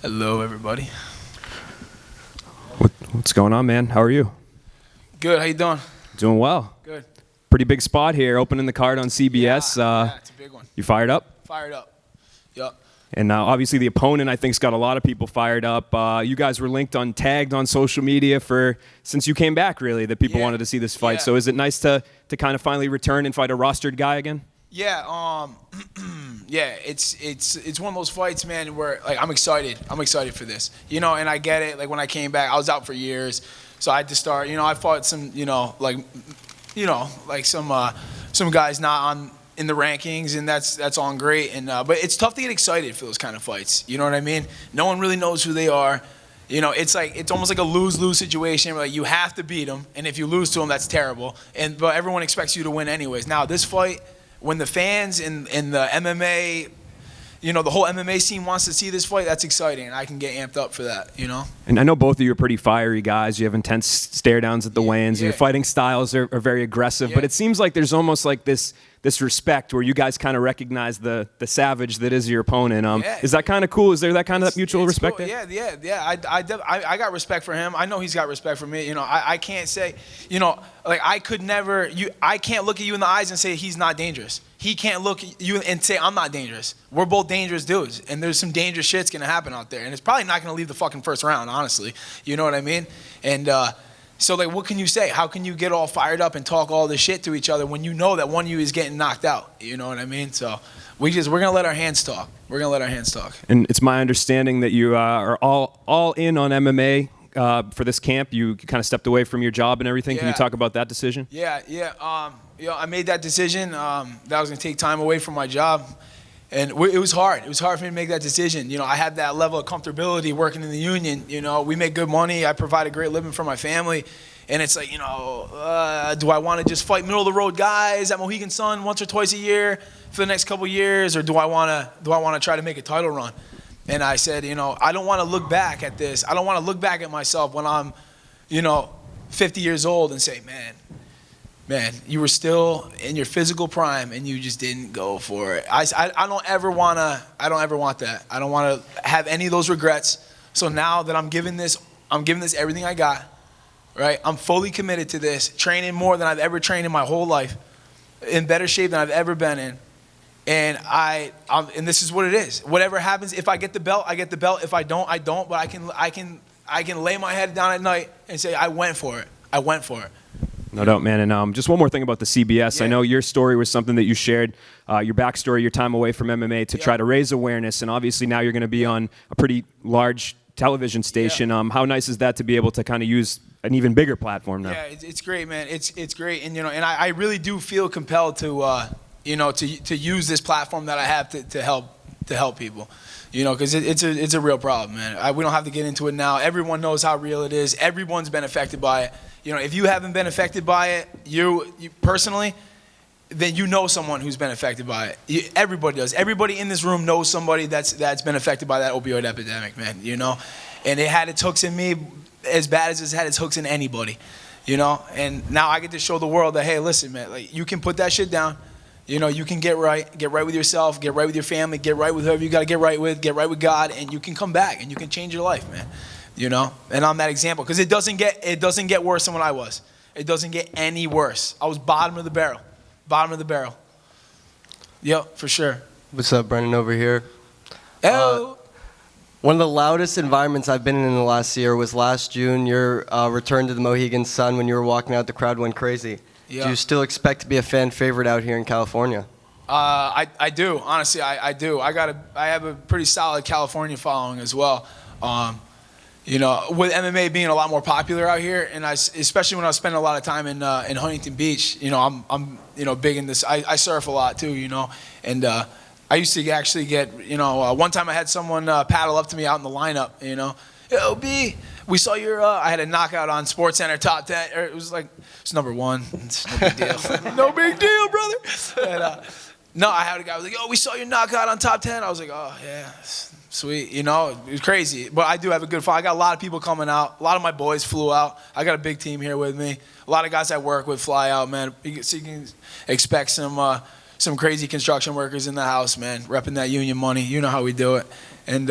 Hello, everybody. What's going on, man? How are you? Good. How you doing? Doing well. Good. Pretty big spot here, opening the card on CBS. Yeah, it's a big one. You fired up? Fired up. Yep. And obviously the opponent, I think, has got a lot of people fired up. You guys were tagged on social media since you came back, really, that people wanted to see this fight. Yeah. So is it nice to kind of finally return and fight a rostered guy again? Yeah. Yeah. It's one of those fights, man, where like I'm excited. I'm excited for this. And I get it. Like when I came back, I was out for years, so I had to start. I fought some, like some guys not in the rankings, and that's on great. And but it's tough to get excited for those kind of fights. You know what I mean? No one really knows who they are. It's almost like a lose-lose situation where like you have to beat them, and if you lose to them, that's terrible. But everyone expects you to win anyways. Now this fight, when the fans and the MMA, the whole MMA scene wants to see this fight, that's exciting, and I can get amped up for that. And I know both of you are pretty fiery guys. You have intense stare downs at the weigh-ins. Yeah. Your fighting styles are very aggressive, but it seems like there's almost like this respect where you guys kind of recognize the savage that is your opponent. Is that kind of cool? Is there that kind of mutual respect cool. there? Yeah. I got respect for him. I know he's got respect for me. I can't say, like I could never. I can't look at you in the eyes and say he's not dangerous. He can't look at you and say I'm not dangerous. We're both dangerous dudes, and there's some dangerous shit's gonna happen out there, and it's probably not gonna leave the fucking first round, honestly. You know what I mean? And so like, what can you say? How can you get all fired up and talk all this shit to each other when you know that one of you is getting knocked out? You know what I mean? So we're gonna let our hands talk. We're gonna let our hands talk. And it's my understanding that you are all in on MMA for this camp. You kind of stepped away from your job and everything. Can you talk about that decision? Yeah. I made that decision that I was gonna take time away from my job. And it was hard. It was hard for me to make that decision. I had that level of comfortability working in the union. We make good money. I provide a great living for my family. And it's like, do I want to just fight middle of the road guys at Mohegan Sun once or twice a year for the next couple of years, or do I want to try to make a title run? And I said, I don't want to look back at this. I don't want to look back at myself when I'm, 50 years old and say, man, you were still in your physical prime and you just didn't go for it. I don't ever want that. I don't want to have any of those regrets. So now that I'm giving this everything I got, right? I'm fully committed to this, training more than I've ever trained in my whole life, in better shape than I've ever been in. And and this is what it is. Whatever happens, if I get the belt, I get the belt. If I don't, I don't. But I can lay my head down at night and say I went for it. I went for it. No doubt, man. And just one more thing about the CBS. I know your story was something that you shared, your backstory, your time away from MMA to try to raise awareness. And obviously now you're going to be on a pretty large television station. How nice is that to be able to kind of use an even bigger platform now? Yeah, it's great, man. It's great. And, and I really do feel compelled to, to use this platform that I have to help people. Because it's a real problem, man. We don't have to get into it now. Everyone knows how real it is. Everyone's been affected by it. If you haven't been affected by it, you personally, then you know someone who's been affected by it. Everybody does. Everybody in this room knows somebody that's been affected by that opioid epidemic, man. And it had its hooks in me as bad as it's had its hooks in anybody. And now I get to show the world that, hey, listen, man, like you can put that shit down. You can get right with yourself, get right with your family, get right with whoever you got to get right with God, and you can come back and you can change your life, man. And I'm that example because it doesn't get worse than what I was. It doesn't get any worse. I was bottom of the barrel. Yep, for sure. What's up, Brennan over here? Hello. One of the loudest environments I've been in the last year was last June. Your return to the Mohegan Sun when you were walking out, the crowd went crazy. Yeah. Do you still expect to be a fan favorite out here in California? I do. Honestly, I do. I have a pretty solid California following as well. With MMA being a lot more popular out here, and especially when I was spending a lot of time in Huntington Beach, I'm big in this. I surf a lot too, and I used to actually get, one time I had someone paddle up to me out in the lineup, Yo, B, we saw your, I had a knockout on SportsCenter top 10, or it was like, it's number one, it's no big deal. No big deal, brother. And, no, I had a guy who was like, yo, we saw your knockout on top 10. I was like, oh, yeah, sweet. It was crazy. But I do have a good fight. I got a lot of people coming out. A lot of my boys flew out. I got a big team here with me. A lot of guys I work with fly out, man. So you can expect some crazy construction workers in the house, man, repping that union money. You know how we do it. And,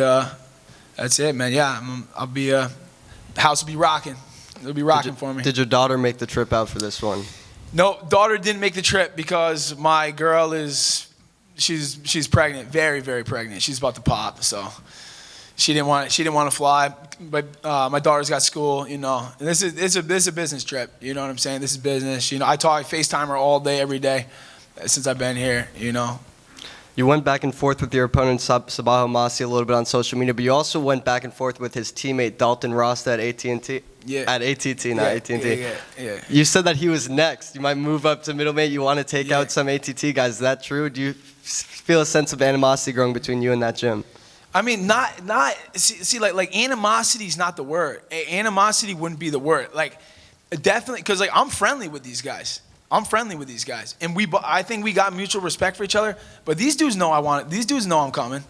That's it, man. Yeah, I'll be the house will be rocking. It'll be rocking for me. Did your daughter make the trip out for this one? No, daughter didn't make the trip because my girl she's pregnant, very, very pregnant. She's about to pop, so she didn't want to fly. But my daughter's got school, you know. And this is a business trip, you know what I'm saying? This is business. You know, I FaceTime her all day, every day since I've been here, you know. You went back and forth with your opponent, Sabaho Masi, a little bit on social media, but you also went back and forth with his teammate, Dalton Rasta, at AT&T. Yeah. At ATT, not AT&T. Yeah. You said that he was next. You might move up to middleweight. You want to take out some ATT guys. Is that true? Do you feel a sense of animosity growing between you and that gym? I mean, like animosity is not the word. Animosity wouldn't be the word. Like, definitely, because like I'm friendly with these guys. And I think we got mutual respect for each other. But these dudes know I want it. These dudes know I'm coming.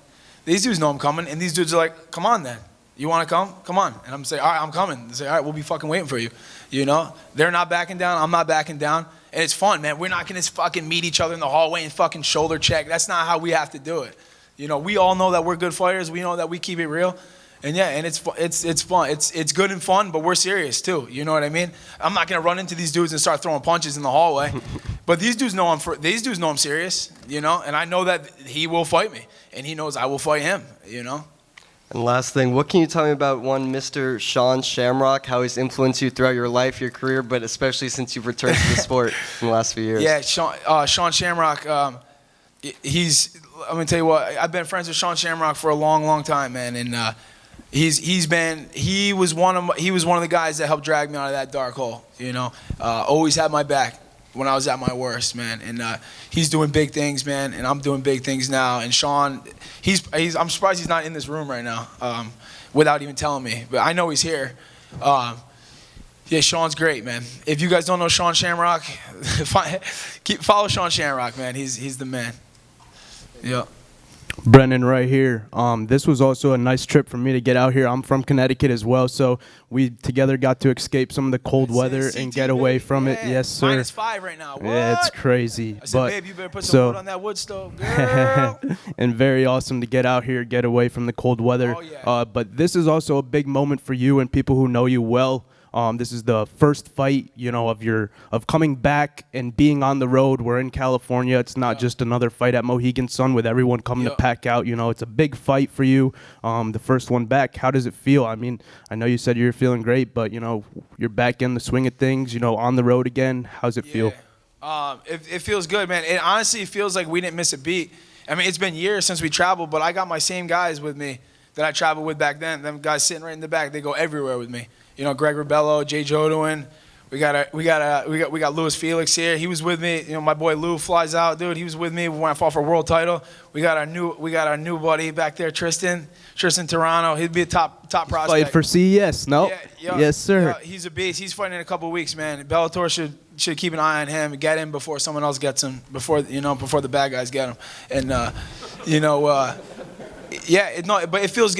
And these dudes are like, come on then. You want to come? Come on. And I'm saying, all right, I'm coming. They say, all right, we'll be fucking waiting for you. You know? They're not backing down. I'm not backing down. And it's fun, man. We're not going to fucking meet each other in the hallway and fucking shoulder check. That's not how we have to do it. You know, we all know that we're good fighters. We know that we keep it real. And yeah, and it's fun. It's good and fun, but we're serious too. You know what I mean? I'm not gonna run into these dudes and start throwing punches in the hallway. But these dudes know I'm serious. You know, and I know that he will fight me, and he knows I will fight him. You know. And last thing, what can you tell me about one Mr. Sean Shamrock? How he's influenced you throughout your life, your career, but especially since you've returned to the sport in the last few years? Yeah, Sean Shamrock. I'm gonna tell you what. I've been friends with Sean Shamrock for a long, long time, man, and. He was one of the guys that helped drag me out of that dark hole. You know, always had my back when I was at my worst, man. And he's doing big things, man. And I'm doing big things now. And Sean, I'm surprised he's not in this room right now, without even telling me. But I know he's here. Yeah, Sean's great, man. If you guys don't know Sean Shamrock, follow Sean Shamrock, man. He's the man. Yeah. Brennan right here. This was also a nice trip for me to get out here. I'm from Connecticut as well, so we together got to escape some of the cold weather and get away from it. Yes, sir. -5 right now. What? Yeah, it's crazy. I said, babe, you better put some wood on that wood stove, girl. And very awesome to get out here, get away from the cold weather. Oh, yeah. But this is also a big moment for you and people who know you well. This is the first fight, you know, of coming back and being on the road. We're in California. It's not just another fight at Mohegan Sun with everyone coming to pack out. You know, it's a big fight for you. The first one back. How does it feel? I mean, I know you said you're feeling great, but you know, you're back in the swing of things. You know, on the road again. How's it feel? It feels good, man. It honestly feels like we didn't miss a beat. I mean, it's been years since we traveled, but I got my same guys with me that I traveled with back then. Them guys sitting right in the back. They go everywhere with me. You know, Greg Rebello, Jay Jodoin. We got Louis Felix here. He was with me. You know, my boy Lou flies out, dude. He was with me when I fought for a world title. We got our new buddy back there, Tristan Toronto. He'd be a top prospect. Fight for CES, no? Yeah, yes, sir. Yeah, he's a beast. He's fighting in a couple of weeks, man. Bellator should keep an eye on him and get him before someone else gets him. Before the bad guys get him. And yeah, but it feels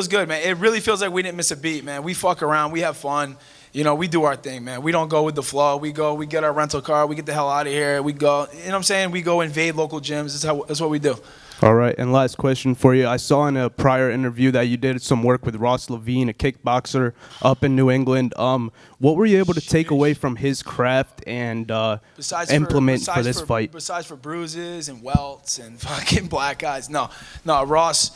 good, man. It really feels like we didn't miss a beat, man. We fuck around, we have fun. You know, we do our thing, man. We don't go with the flow. We get our rental car, we get the hell out of here. We go, you know what I'm saying? We go invade local gyms. That's what we do. All right, and last question for you. I saw in a prior interview that you did some work with Ross Levine, a kickboxer up in New England. What were you able to take away from his craft and implement for this fight? Besides for bruises and welts and fucking black eyes. No, Ross.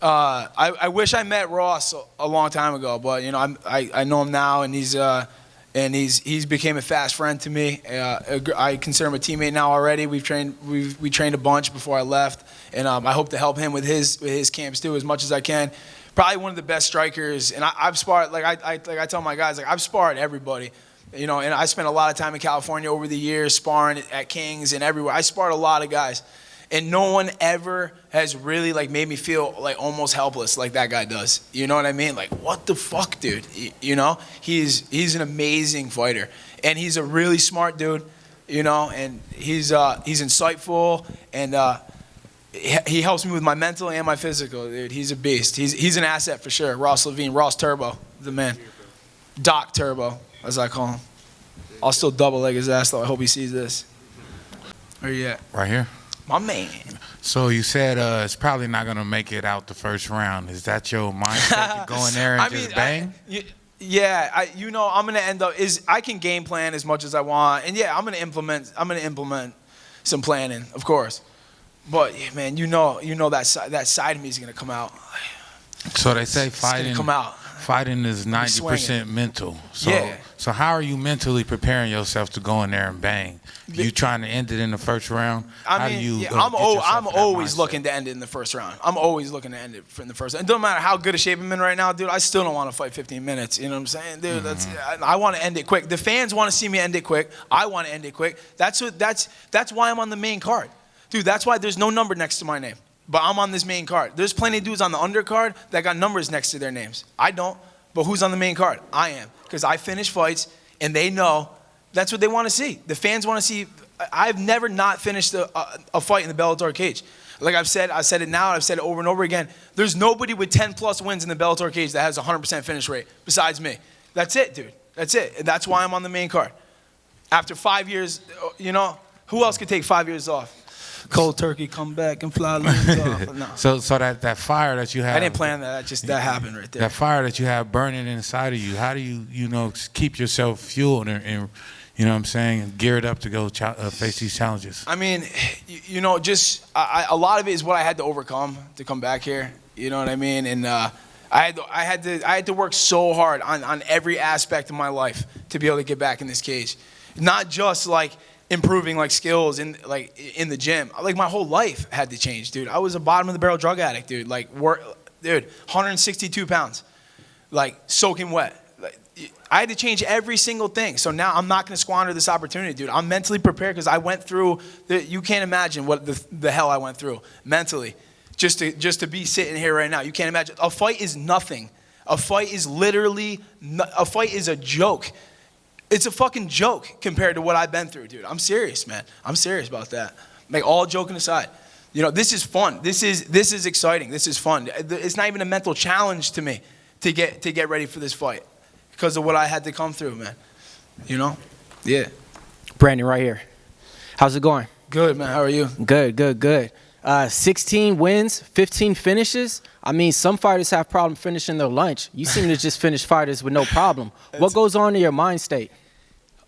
I wish I met Ross a long time ago, but you know I know him now, and he's became a fast friend to me. I consider him a teammate now already. We trained a bunch before I left, and I hope to help him with his camps too as much as I can. Probably one of the best strikers, and I've sparred like I tell my guys, like I've sparred everybody, you know, and I spent a lot of time in California over the years sparring at Kings and everywhere. I sparred a lot of guys, and no one ever has really like made me feel like almost helpless like that guy does. You know what I mean? Like, what the fuck, dude? You know, he's an amazing fighter, and he's a really smart dude, you know, and he's insightful, and he helps me with my mental and my physical, dude. He's a beast. He's an asset for sure. Ross Levine, Ross Turbo, the man. Doc Turbo, as I call him. I'll still double leg his ass though. I hope he sees this. Where you at? Right here. My man. So you said it's probably not going to make it out the first round. Is that your mindset to go in there and just bang? I'm gonna end up I can game plan as much as I want, and I'm gonna implement some planning, of course. But yeah, man, that side of me is gonna come out. So they say It's gonna come out. Fighting is 90% mental. So how are you mentally preparing yourself to go in there and bang? You trying to end it in the first round? I'm always looking to end it in the first round. I'm always looking to end it in the first round. It doesn't matter how good a shape I'm in right now, dude. I still don't want to fight 15 minutes. You know what I'm saying, dude? I want to end it quick. The fans want to see me end it quick. I want to end it quick. That's why I'm on the main card, dude. That's why there's no number next to my name. But I'm on this main card. There's plenty of dudes on the undercard that got numbers next to their names. I don't. But who's on the main card? I am. Because I finish fights, and they know that's what they want to see. The fans want to see. I've never not finished a fight in the Bellator cage. Like I said it now, I've said it over and over again. There's nobody with 10-plus wins in the Bellator cage that has a 100% finish rate besides me. That's it, dude. That's it. And that's why I'm on the main card. After 5 years, who else could take 5 years off? Cold turkey, come back and fly off. No. So that fire that you have. I didn't plan that. That happened right there. That fire that you have burning inside of you. How do you keep yourself fueled and you know what I'm saying, geared up to go face these challenges? I mean, a lot of it is what I had to overcome to come back here. You know what I mean? And I had to work so hard on every aspect of my life to be able to get back in this cage. Not just like improving like skills in the gym. Like my whole life had to change, dude. I was a bottom of the barrel drug addict, dude. 162 pounds, like soaking wet. I had to change every single thing. So now I'm not going to squander this opportunity, dude. I'm mentally prepared because I went through you can't imagine what the hell I went through mentally just to be sitting here right now. You can't imagine. A fight is nothing. A fight is a joke. It's a fucking joke compared to what I've been through, dude. I'm serious, man. I'm serious about that. Like, all joking aside, this is fun. This is exciting. This is fun. It's not even a mental challenge to me to get ready for this fight because of what I had to come through, man. Yeah. Brandon, right here. How's it going? Good, man. How are you? Good. 16 wins, 15 finishes. I mean, some fighters have problem finishing their lunch. You seem to just finish fighters with no problem. What goes on in your mind state?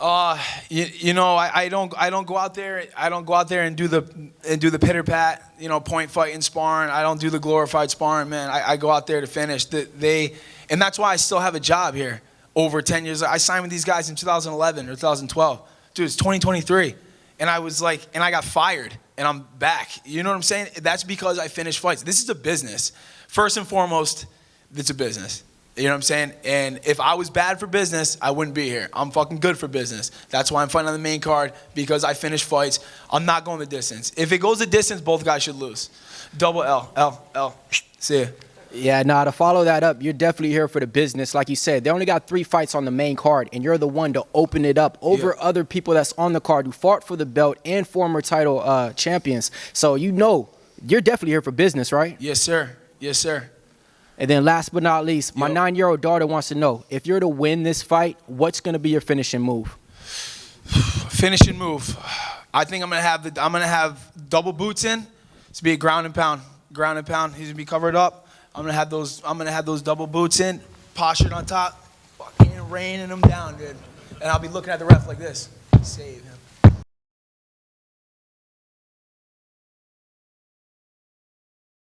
I don't go out there. I don't go out there and do the pitter pat, point fight and sparring. I don't do the glorified sparring, man. I go out there to finish. And that's why I still have a job here over 10 years. I signed with these guys in 2011 or 2012. Dude, it's 2023, and I got fired, and I'm back. You know what I'm saying? That's because I finished fights. This is a business. First and foremost, it's a business. You know what I'm saying? And if I was bad for business, I wouldn't be here. I'm fucking good for business. That's why I'm fighting on the main card, because I finish fights. I'm not going the distance. If it goes the distance, both guys should lose. Double L. See ya. Yeah, to follow that up, you're definitely here for the business. Like you said, they only got 3 fights on the main card, and you're the one to open it up over other people that's on the card who fought for the belt and former title champions. So you're definitely here for business, right? Yes, sir. Yes, sir. And then last but not least, my 9-year-old daughter wants to know, if you're to win this fight, what's going to be your finishing move? Finishing move. I think I'm gonna have double boots in. It's be a ground and pound. He's gonna be covered up. I'm gonna have those double boots in, postured on top, fucking raining them down, dude. And I'll be looking at the ref like this. Save him.